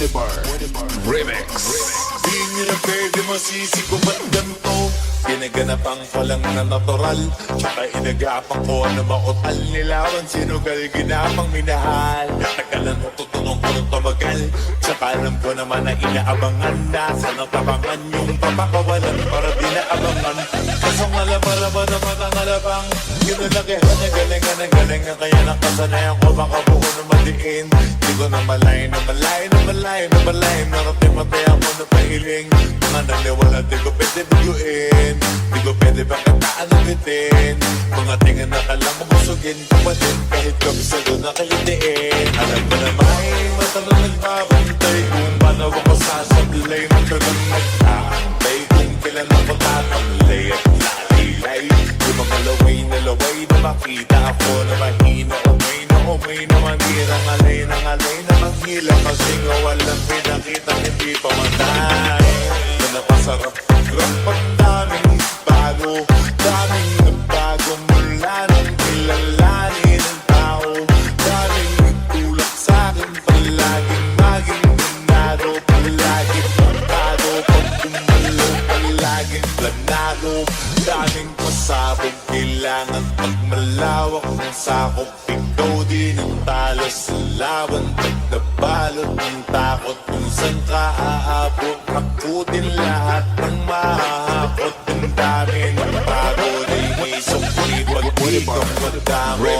Remix. Di nyo na pwede masisi kung ba't ganito. Ginaganapan ko lang na natural, tsaka inagapang ko na mautal. Nilawan sinugal, ginapang minahal. Natagalan mo tutunong ko ng tumagal, tsaka alam ko naman na inaabangan. Nasa nang tabangan yung papakawalan para di naabangan. Kasong alabaraban naman ang alabang, ginalakihan niya galingan ng galingan. Kaya nakasanayan ko baka buo na maliin. Di ko na malay na malay na malay na malay. Narating matay ako na pahiling. Mga naniwala di ko pwede biguin. Di ko pwede pagkataan na bitin. Mga tingin na kalang mabusugin ko pa din. Kahit kabisado na kalitiin. Alam ko na may mata na nagbabantay kung paano ako sasablay. Matalang nagtaantay kung kailan ako tatamlay at lalilay. Yung mga laway na makita ako na mahina. Umay na manirang alay na manghila. Kasi nga walang pinakita hindi pa matay. Na napasarap rapang daming bago. Daming nagbago mula nang kilalanin ang tao. Daming nagtulak sa'kin palaging maging ganado. Palaging pagkado pag kumalo. Palaging planado. Daming pasabog kailangan pag malawak ng sakop. Ikaw din ang talo sa laban. Pagdabalot ng takot kung saan ka aabot. Nakutin lahat ng mahahakot. Ang dami ng bago. Di may sukli. Wag ikong magdamo.